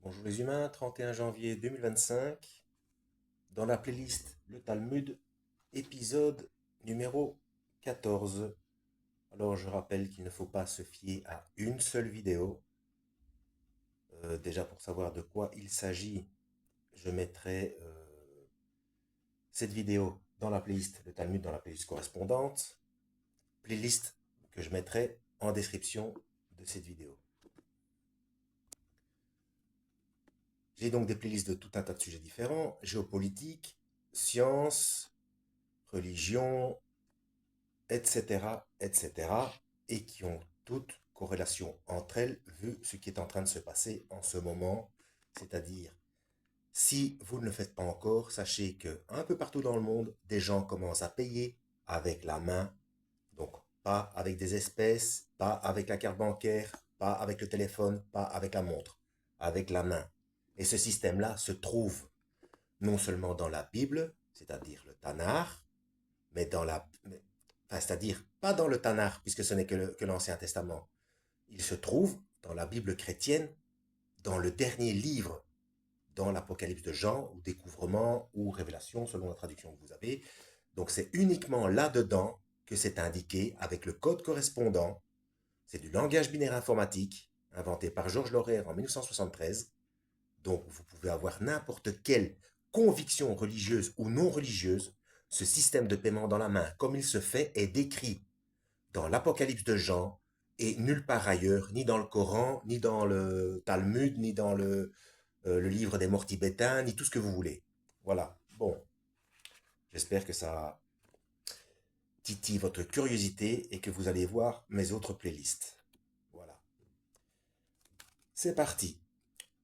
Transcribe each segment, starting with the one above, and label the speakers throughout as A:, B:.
A: Bonjour les humains, 31 janvier 2025, dans la playlist Le Talmud, épisode numéro 14. Alors je rappelle qu'il ne faut pas se fier à une seule vidéo. Déjà pour savoir de quoi il s'agit, je mettrai cette vidéo dans la playlist Le Talmud, dans la playlist correspondante, playlist que je mettrai en description de cette vidéo. J'ai donc des playlists de tout un tas de sujets différents, géopolitique, sciences, religion, etc., etc., et qui ont toute corrélation entre elles, vu ce qui est en train de se passer en ce moment. C'est-à-dire, si vous ne le faites pas encore, sachez que un peu partout dans le monde, des gens commencent à payer avec la main, donc pas avec des espèces, pas avec la carte bancaire, pas avec le téléphone, pas avec la montre, avec la main. Et ce système-là se trouve non seulement dans la Bible, c'est-à-dire le Tanakh, mais enfin, c'est-à-dire pas dans le Tanakh, puisque ce n'est que l'Ancien Testament. Il se trouve dans la Bible chrétienne, dans le dernier livre, dans l'Apocalypse de Jean, ou Découvrement, ou Révélation, selon la traduction que vous avez. Donc c'est uniquement là-dedans que c'est indiqué, avec le code correspondant. C'est du langage binaire informatique, inventé par Georges Laurer en 1973. Donc vous pouvez avoir n'importe quelle conviction religieuse ou non religieuse. Ce système de paiement dans la main, comme il se fait, est décrit dans l'Apocalypse de Jean et nulle part ailleurs, ni dans le Coran, ni dans le Talmud, ni dans le livre des morts tibétains, ni tout ce que vous voulez. Voilà. Bon, j'espère que ça titille votre curiosité et que vous allez voir mes autres playlists. Voilà. C'est parti.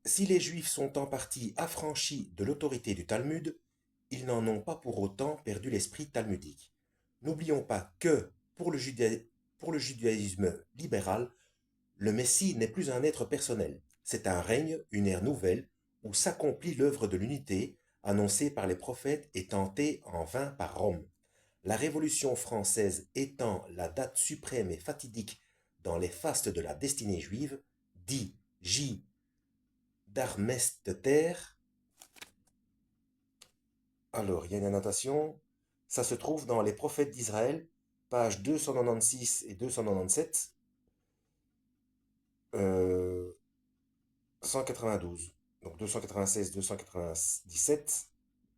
A: Si les Juifs sont en partie affranchis de l'autorité du Talmud, ils n'en ont pas pour autant perdu l'esprit talmudique. N'oublions pas que, pour le judaïsme libéral, le Messie n'est plus un être personnel. C'est un règne, une ère nouvelle, où s'accomplit l'œuvre de l'unité, annoncée par les prophètes et tentée en vain par Rome. La Révolution française étant la date suprême et fatidique dans les fastes de la destinée juive, dit J. d'Armesteter. Alors, il y a une annotation. Ça se trouve dans Les Prophètes d'Israël, pages 296 et 297, 192. Donc 296, 297,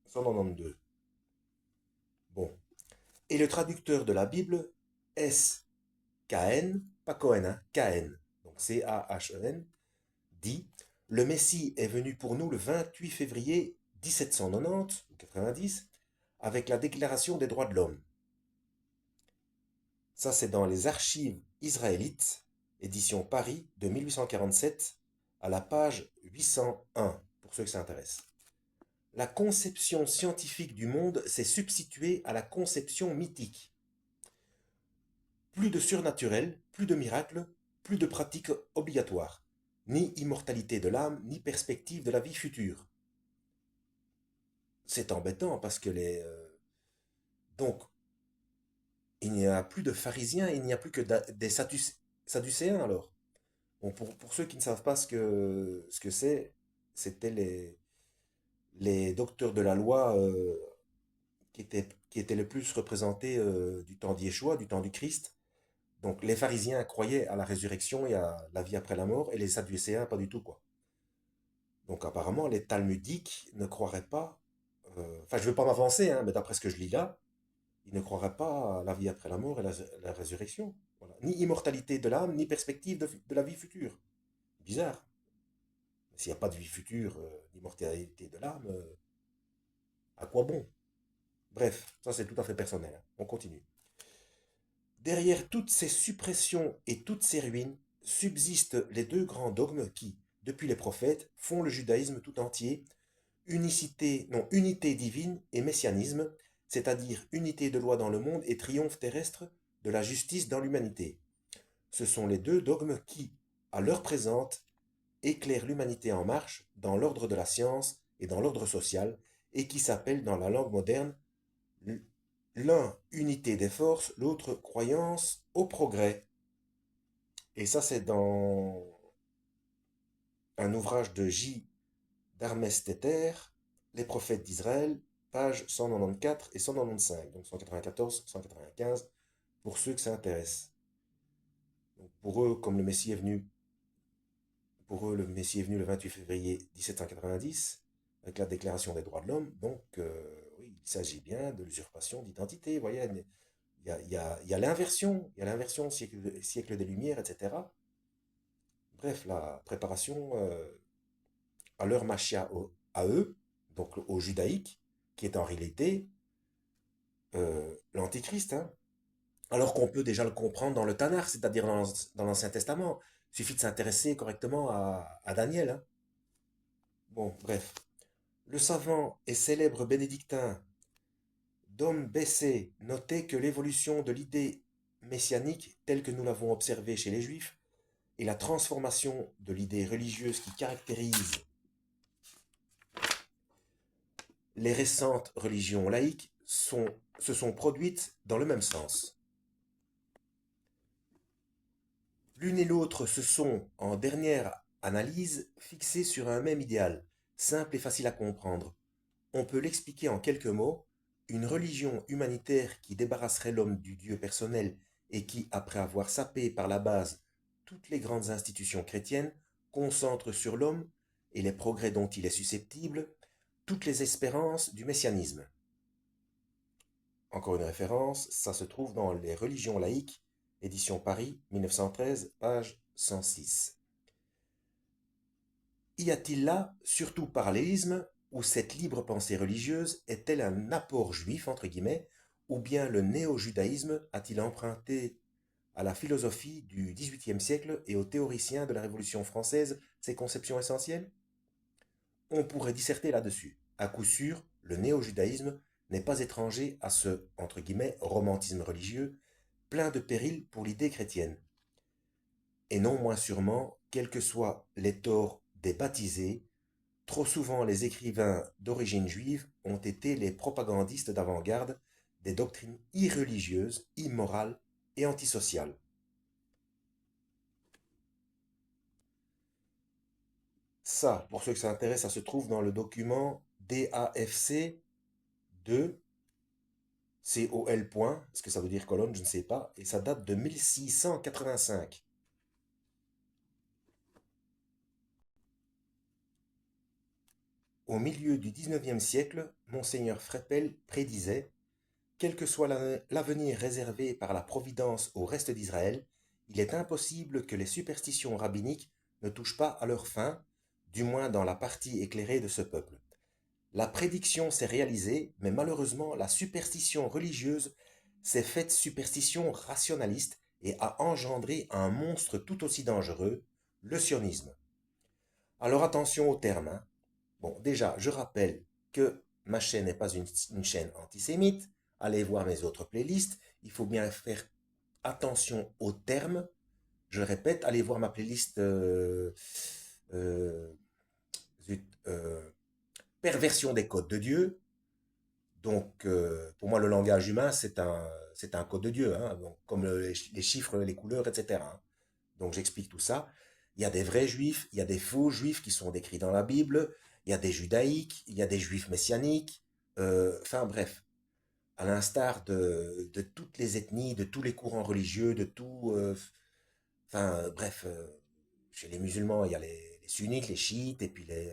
A: 192. Bon. Et le traducteur de la Bible, S. K-N, pas Cohen, hein, K-N, donc C-A-H-E-N, dit: Le Messie est venu pour nous le 28 février 1790 ou 90 avec la Déclaration des droits de l'homme. Ça, c'est dans les archives israélites, édition Paris de 1847, à la page 801, pour ceux que ça intéresse. La conception scientifique du monde s'est substituée à la conception mythique. Plus de surnaturel, plus de miracles, plus de pratiques obligatoires. Ni immortalité de l'âme, ni perspective de la vie future. C'est embêtant parce que donc, il n'y a plus de pharisiens, il n'y a plus que des sadducéens alors. Bon, pour ceux qui ne savent pas ce que c'est, c'était les docteurs de la loi qui étaient le plus représentés du temps d'Yeshua, du temps du Christ. Donc les pharisiens croyaient à la résurrection et à la vie après la mort, et les sadducéens pas du tout, quoi. Donc apparemment, les talmudiques ne croiraient pas, enfin je ne veux pas m'avancer, hein, mais d'après ce que je lis là, ils ne croiraient pas à la vie après la mort et la résurrection. Voilà. Ni immortalité de l'âme, ni perspective de la vie future. Bizarre. S'il n'y a pas de vie future, d'immortalité de l'âme, à quoi bon? Bref, ça c'est tout à fait personnel, hein. On continue. Derrière toutes ces suppressions et toutes ces ruines, subsistent les deux grands dogmes qui, depuis les prophètes, font le judaïsme tout entier: unité divine et messianisme, c'est-à-dire unité de loi dans le monde et triomphe terrestre de la justice dans l'humanité. Ce sont les deux dogmes qui, à l'heure présente, éclairent l'humanité en marche dans l'ordre de la science et dans l'ordre social, et qui s'appellent dans la langue moderne l'un unité des forces, l'autre croyance au progrès. Et ça, c'est dans un ouvrage de J. d'Armesteter, Les prophètes d'Israël, pages 194 et 195, donc 194, 195, pour ceux que ça intéresse. Donc pour eux, comme le Messie est venu, pour eux, le Messie est venu le 28 février 1790, avec la Déclaration des droits de l'homme, donc oui, il s'agit bien de l'usurpation d'identité. Vous voyez, il y a l'inversion, il y a l'inversion siècle des Lumières, etc. Bref, la préparation à leur machia à eux, donc au judaïque, qui est en réalité l'antichrist, hein. Alors qu'on peut déjà le comprendre dans le Tanakh, c'est-à-dire dans l'Ancien Testament. Il suffit de s'intéresser correctement à Daniel, hein. Bon, bref. Le savant et célèbre bénédictin Dom Bessé notait que l'évolution de l'idée messianique, telle que nous l'avons observée chez les Juifs, et la transformation de l'idée religieuse qui caractérise les récentes religions laïques se sont produites dans le même sens. L'une et l'autre se sont, en dernière analyse, fixées sur un même idéal, simple et facile à comprendre. On peut l'expliquer en quelques mots, une religion humanitaire qui débarrasserait l'homme du Dieu personnel et qui, après avoir sapé par la base toutes les grandes institutions chrétiennes, concentre sur l'homme et les progrès dont il est susceptible toutes les espérances du messianisme. Encore une référence, ça se trouve dans Les religions laïques, édition Paris, 1913, page 106. Y a-t-il là, surtout parallélisme, où cette libre pensée religieuse est-elle un apport juif, entre guillemets, ou bien le néo-judaïsme a-t-il emprunté à la philosophie du XVIIIe siècle et aux théoriciens de la Révolution française ses conceptions essentielles? On pourrait disserter là-dessus. À coup sûr, le néo-judaïsme n'est pas étranger à ce, entre guillemets, romantisme religieux, plein de périls pour l'idée chrétienne. Et non moins sûrement, quels que soient les torts des baptisés, trop souvent les écrivains d'origine juive ont été les propagandistes d'avant-garde des doctrines irreligieuses, immorales et antisociales. Ça, pour ceux que ça intéresse, ça se trouve dans le document DAFC 2 COL point, est-ce que ça veut dire colonne, je ne sais pas, et ça date de 1685. Au milieu du XIXe siècle, Monseigneur Freppel prédisait: quel que soit l'avenir réservé par la Providence au reste d'Israël, il est impossible que les superstitions rabbiniques ne touchent pas à leur fin, du moins dans la partie éclairée de ce peuple. La prédiction s'est réalisée, mais malheureusement la superstition religieuse s'est faite superstition rationaliste et a engendré un monstre tout aussi dangereux, le sionisme. Alors attention aux termes, hein. Bon, déjà, je rappelle que ma chaîne n'est pas une chaîne antisémite. Allez voir mes autres playlists. Il faut bien faire attention aux termes. Je répète, allez voir ma playlist euh, zut, Perversion des codes de Dieu. Donc, pour moi, le langage humain, c'est un code de Dieu, hein, donc, comme les chiffres, les couleurs, etc., hein. Donc, j'explique tout ça. Il y a des vrais juifs, il y a des faux juifs qui sont décrits dans la Bible, il y a des judaïques, il y a des juifs messianiques. Enfin, bref, à l'instar de toutes les ethnies, de tous les courants religieux, de tout. Enfin, bref, chez les musulmans, il y a les sunnites, les chiites, et puis les.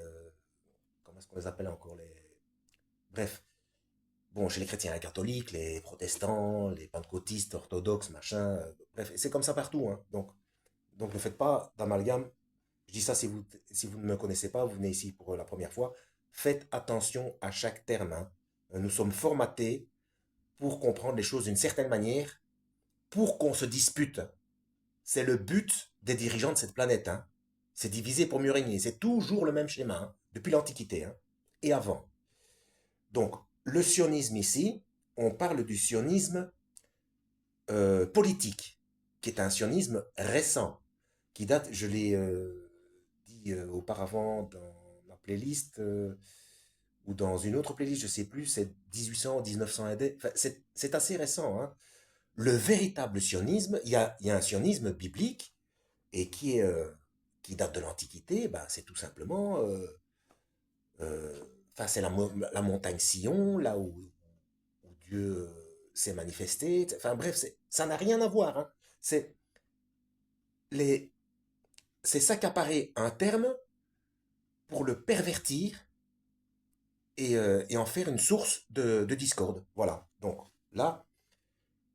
A: Comment est-ce qu'on les appelle encore les... Bref, bon, chez les chrétiens, les catholiques, les protestants, les pentecôtistes, orthodoxes, machin. Bref, c'est comme ça partout, hein. Donc ne faites pas d'amalgame. Je dis ça si vous ne me connaissez pas, vous venez ici pour la première fois. Faites attention à chaque terme, hein. Nous sommes formatés pour comprendre les choses d'une certaine manière, pour qu'on se dispute. C'est le but des dirigeants de cette planète, hein. C'est diviser pour mieux régner. C'est toujours le même schéma, hein, depuis l'Antiquité, hein, et avant. Donc, le sionisme ici, on parle du sionisme politique, qui est un sionisme récent, qui date, je l'ai dit auparavant dans ma playlist, ou dans une autre playlist, je ne sais plus, c'est 1800, 1900 AD, enfin, c'est assez récent, hein. Le véritable sionisme, il y a un sionisme biblique, et qui date de l'Antiquité, ben, c'est tout simplement Euh, Enfin, c'est la montagne Sion, là où Dieu s'est manifesté. Enfin bref, ça n'a rien à voir, hein. C'est les, c'est s'accaparer un terme pour le pervertir et en faire une source de discorde. Voilà. Donc là,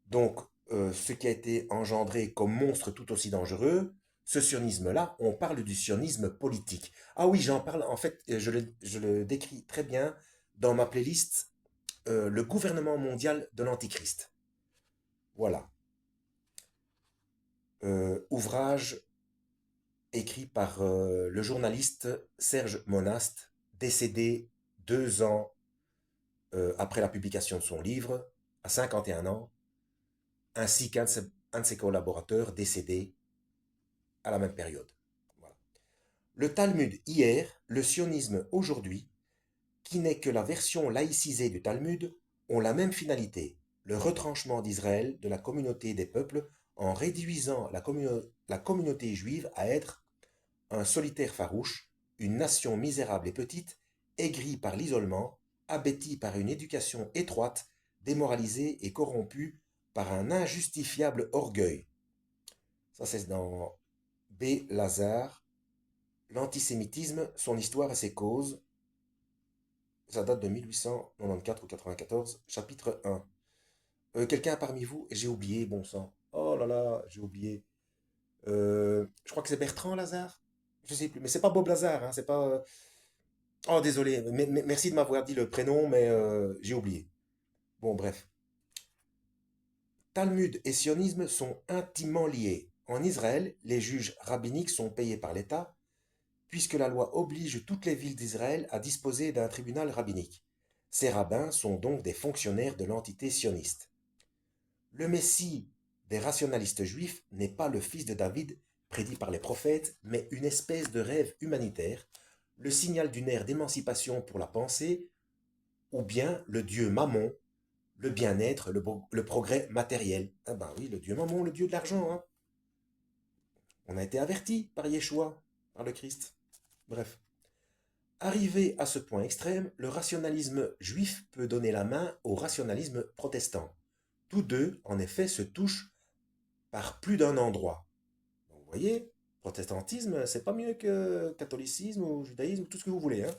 A: donc ce qui a été engendré comme monstre tout aussi dangereux, ce sionisme-là, on parle du sionisme politique. Ah oui, j'en parle, en fait, je le décris très bien dans ma playlist Le gouvernement mondial de l'Antichrist. Voilà. Ouvrage écrit par le journaliste Serge Monast, décédé 2 ans après la publication de son livre, à 51 ans, ainsi un de ses collaborateurs décédé à la même période. Voilà. Le Talmud hier, le sionisme aujourd'hui, qui n'est que la version laïcisée du Talmud, ont la même finalité, le retranchement d'Israël de la communauté des peuples en réduisant la communauté juive à être un solitaire farouche, une nation misérable et petite, aigrie par l'isolement, abêtie par une éducation étroite, démoralisée et corrompue par un injustifiable orgueil. Ça, c'est dans B. Lazare, L'antisémitisme, son histoire et ses causes. Ça date de 1894 ou 94, chapitre 1. Quelqu'un parmi vous, j'ai oublié, bon sang. Oh là là, j'ai oublié. Je crois que c'est Bertrand Lazare. Je sais plus, mais c'est pas Bob Lazare, hein, c'est pas. Oh, désolé, merci de m'avoir dit le prénom, mais j'ai oublié. Bon, bref. Talmud et sionisme sont intimement liés. En Israël, les juges rabbiniques sont payés par l'État, puisque la loi oblige toutes les villes d'Israël à disposer d'un tribunal rabbinique. Ces rabbins sont donc des fonctionnaires de l'entité sioniste. Le Messie des rationalistes juifs n'est pas le fils de David prédit par les prophètes, mais une espèce de rêve humanitaire, le signal d'une ère d'émancipation pour la pensée, ou bien le dieu Mammon, le bien-être, le progrès matériel. Ah ben oui, le dieu Mammon, le dieu de l'argent, hein. On a été averti par Yeshua, par le Christ. Bref. Arrivé à ce point extrême, le rationalisme juif peut donner la main au rationalisme protestant. Tous deux, en effet, se touchent par plus d'un endroit. Donc, vous voyez, protestantisme, c'est pas mieux que catholicisme ou judaïsme, tout ce que vous voulez, hein.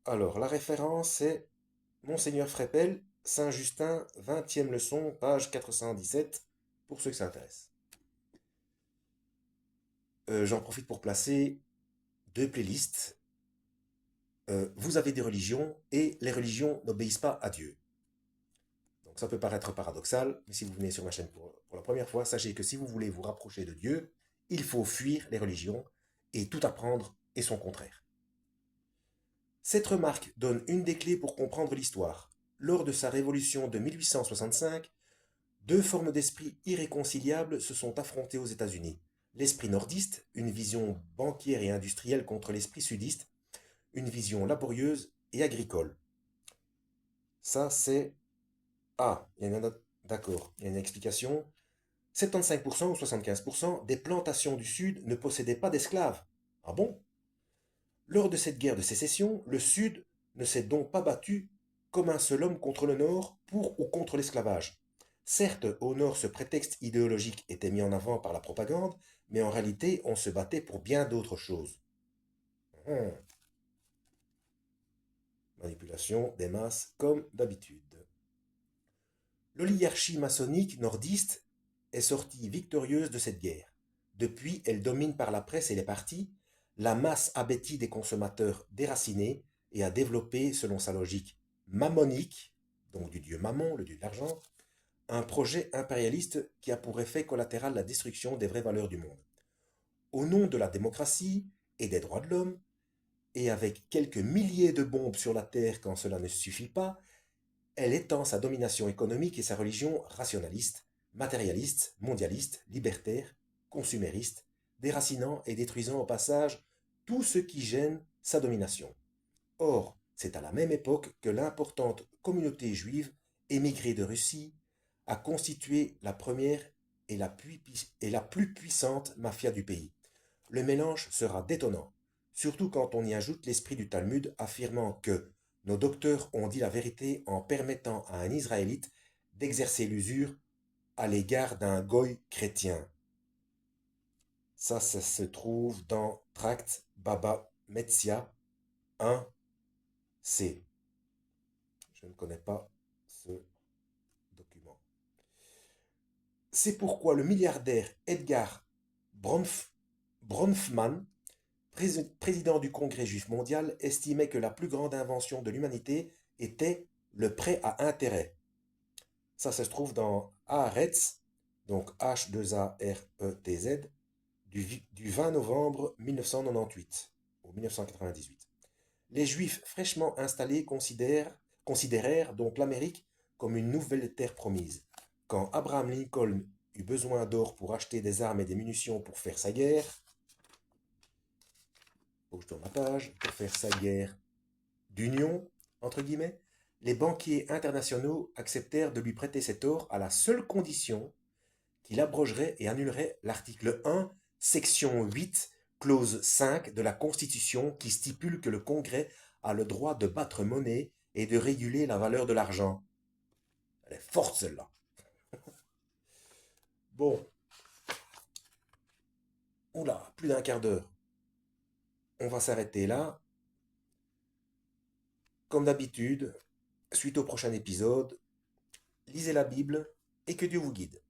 A: Alors, la référence, c'est Monseigneur Frépel, Saint-Justin, 20e leçon, page 417, pour ceux que ça intéresse. J'en profite pour placer deux playlists. Vous avez des religions et les religions n'obéissent pas à Dieu. Donc ça peut paraître paradoxal, mais si vous venez sur ma chaîne pour la première fois, sachez que si vous voulez vous rapprocher de Dieu, il faut fuir les religions et tout apprendre est son contraire. Cette remarque donne une des clés pour comprendre l'histoire. Lors de sa révolution de 1865, deux formes d'esprit irréconciliables se sont affrontées aux États-Unis. L'esprit nordiste, une vision banquière et industrielle contre l'esprit sudiste, une vision laborieuse et agricole. Ça, c'est... Ah, il y en a... D'accord, il y a une explication. 75% ou 75% des plantations du Sud ne possédaient pas d'esclaves. Ah bon? Lors de cette guerre de sécession, le Sud ne s'est donc pas battu comme un seul homme contre le Nord pour ou contre l'esclavage. Certes, au Nord, ce prétexte idéologique était mis en avant par la propagande, mais en réalité, on se battait pour bien d'autres choses. Hmm. Manipulation des masses comme d'habitude. L'oligarchie maçonnique nordiste est sortie victorieuse de cette guerre. Depuis, elle domine par la presse et les partis la masse abétie des consommateurs déracinés et a développé, selon sa logique mammonique, donc du dieu Mammon, le dieu de l'argent, un projet impérialiste qui a pour effet collatéral la destruction des vraies valeurs du monde. Au nom de la démocratie et des droits de l'homme, et avec quelques milliers de bombes sur la terre quand cela ne suffit pas, elle étend sa domination économique et sa religion rationaliste, matérialiste, mondialiste, libertaire, consumériste, déracinant et détruisant au passage tout ce qui gêne sa domination. Or, c'est à la même époque que l'importante communauté juive émigrée de Russie a constitué la première et la plus puissante mafia du pays. Le mélange sera détonnant. surtout quand on y ajoute l'esprit du Talmud affirmant que nos docteurs ont dit la vérité en permettant à un Israélite d'exercer l'usure à l'égard d'un goy chrétien. Ça se trouve dans Tract Baba Metzia 1c. Je ne connais pas ce document. C'est pourquoi le milliardaire Edgar Bronfman, président du Congrès juif mondial, estimait que la plus grande invention de l'humanité était le prêt à intérêt. Ça se trouve dans Haaretz, donc H2ARETZ, du 20 novembre 1998 ou 1998. Les Juifs fraîchement installés considérèrent donc l'Amérique comme une nouvelle terre promise. Quand Abraham Lincoln eut besoin d'or pour acheter des armes et des munitions pour faire sa guerre, faut que je tourne la page, pour faire sa guerre d'union, entre guillemets, les banquiers internationaux acceptèrent de lui prêter cet or à la seule condition qu'il abrogerait et annulerait l'article 1, section 8, clause 5 de la Constitution qui stipule que le Congrès a le droit de battre monnaie et de réguler la valeur de l'argent. Elle est forte celle-là. Bon, oula, plus d'un quart d'heure. On va s'arrêter là. Comme d'habitude, suite au prochain épisode, lisez la Bible et que Dieu vous guide.